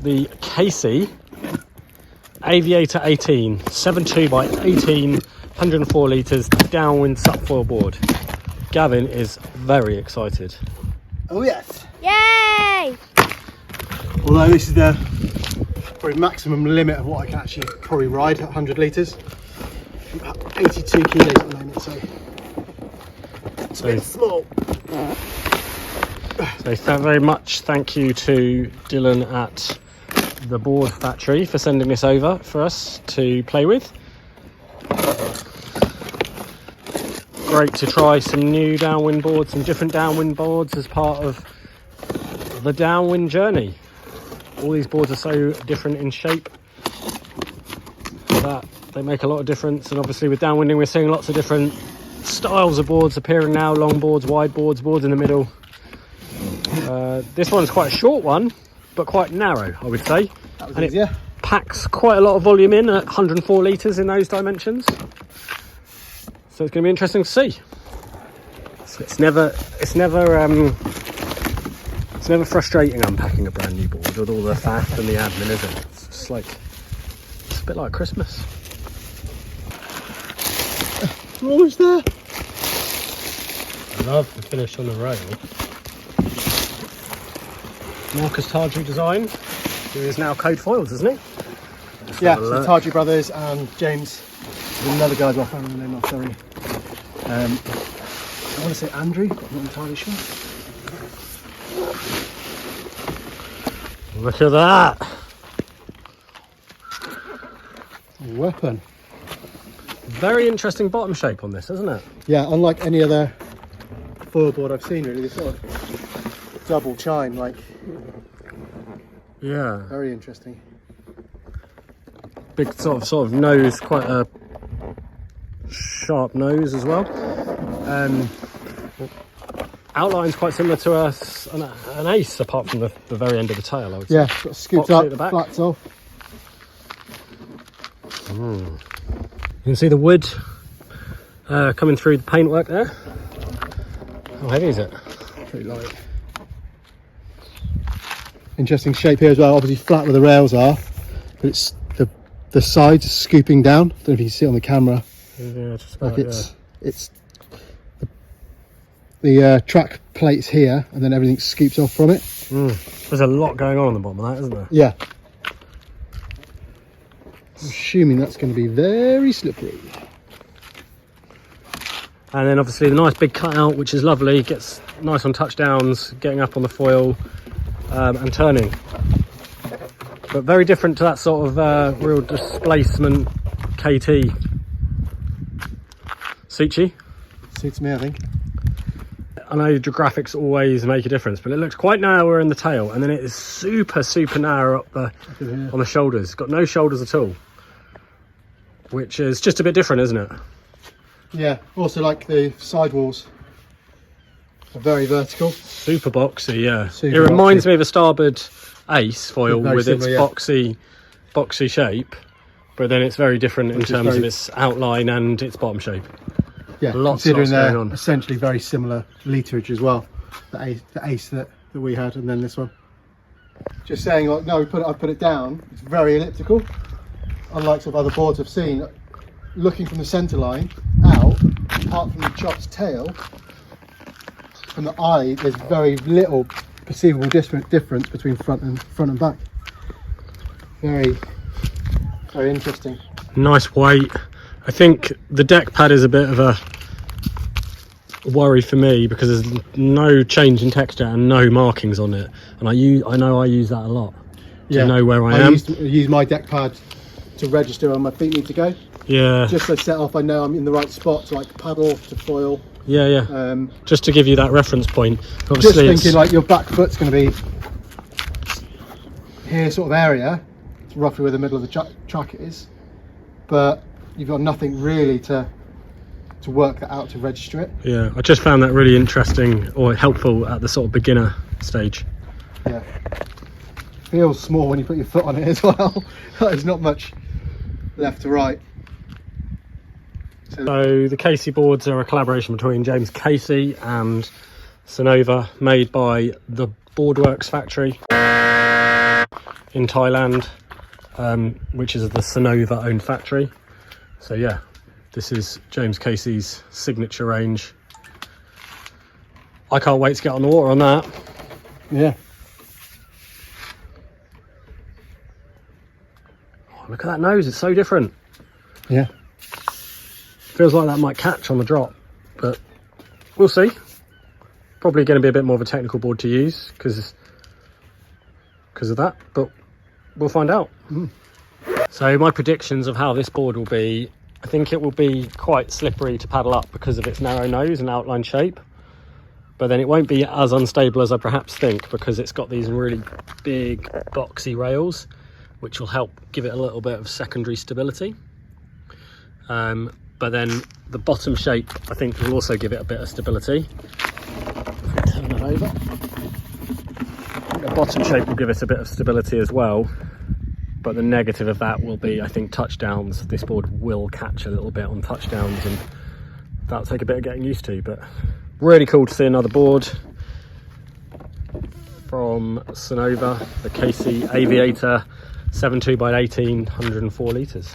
the Casey Aviator 18, 7.2 by 18, 104 litres, Downwind SUP foil board. Gavin is very excited. Oh yes! Yay! Although this is the probably maximum limit of what I can actually probably ride at 100 litres. 82 kilos at the moment, so it's a bit small. So very much thank you to Dylan at the board factory for sending this over for us to play with. Great to try some new downwind boards, some different downwind boards as part of the downwind journey. All these boards are so different in shape that they make a lot of difference, and obviously with downwinding we're seeing lots of different styles of boards appearing now: long boards, wide boards, boards in the middle. This one's quite a short one but quite narrow, I would say, and it packs quite a lot of volume in at 104 litres in those dimensions, so it's going to be interesting to see. So it's never frustrating unpacking a brand new board with all the faff and the admin, is it? It's just like, it's a bit like Christmas. We're almost there. I love the finish on the rail. Marcus Tarju design, who is now Code Foils, isn't he? Yeah, so Tarju brothers and James, another guy as well, I can't remember the name of, sorry. I want to say Andrew, but I'm not entirely sure. Look at that! Weapon. Very interesting bottom shape on this, isn't it? Yeah, unlike any other foil board I've seen really, this sort of double chine, like, yeah, very interesting. Big sort of nose, quite a sharp nose as well. Outline's quite similar to an ace, apart from the very end of the tail, I would say. Yeah, sort of scooped up, flats off. You can see the wood coming through the paintwork there. How heavy is it? Pretty light. Interesting shape here as well, obviously flat where the rails are, but it's the sides are scooping down. I don't know if you can see it on the camera. Yeah, just about, like it's the track plates here, and then everything scoops off from it. There's a lot going on the bottom of that, isn't there? Yeah. I'm assuming that's going to be very slippery. And then obviously the nice big cutout, which is lovely, gets nice on touchdowns, getting up on the foil and turning. But very different to that sort of real displacement KT. Suits you? Suits me, I think. I know the graphics always make a difference, but it looks quite narrow in the tail, and then it is super narrow up on the shoulders. It's got no shoulders at all, which is just a bit different, isn't it? Yeah, also like the sidewalls are very vertical. Super boxy, yeah. Super it reminds boxy. me of a starboard ace foil with similar, its boxy shape, but then it's very different in terms of its outline and its bottom shape. Yeah, considering they're essentially very similar literage as well. The ace that we had, and then this one. Just saying, like, no, I put it down. It's very elliptical, unlike some other boards I've seen. Looking from the centre line out, apart from the chop's tail, from the eye, there's very little perceivable difference between front and back. Very interesting. Nice weight. I think the deck pad is a bit of a worry for me because there's no change in texture and no markings on it, and I know I use that a lot to know where I am. Use my deck pad to register where my feet need to go. Yeah. Just to set off, I know I'm in the right spot, so like paddle to foil. Yeah. Just to give you that reference point. Obviously, just thinking like your back foot's going to be here, sort of area, roughly where the middle of the track is, but you've got nothing really to work that out to register it. Yeah, I just found that really interesting or helpful at the sort of beginner stage. Yeah. Feels small when you put your foot on it as well. There's not much left to right. So the Casey boards are a collaboration between James Casey and Sunova, made by the Boardworks factory. in Thailand, which is the Sunova owned factory. So yeah, this is James Casey's signature range. I can't wait to get on the water on that. Yeah. Oh, look at that nose, it's so different. Yeah. Feels like that might catch on the drop, but we'll see. Probably going to be a bit more of a technical board to use because of that, but we'll find out. So my predictions of how this board will be, I think it will be quite slippery to paddle up because of its narrow nose and outline shape, but then it won't be as unstable as I perhaps think because it's got these really big boxy rails which will help give it a little bit of secondary stability. But then the bottom shape I think will also give it a bit of stability. Turn it over. The bottom shape will give it a bit of stability as well, but the negative of that will be, I think, touchdowns. This board will catch a little bit on touchdowns and that'll take a bit of getting used to, but really cool to see another board from Sunova, the Casey Aviator 7.2 by 18, 104 litres.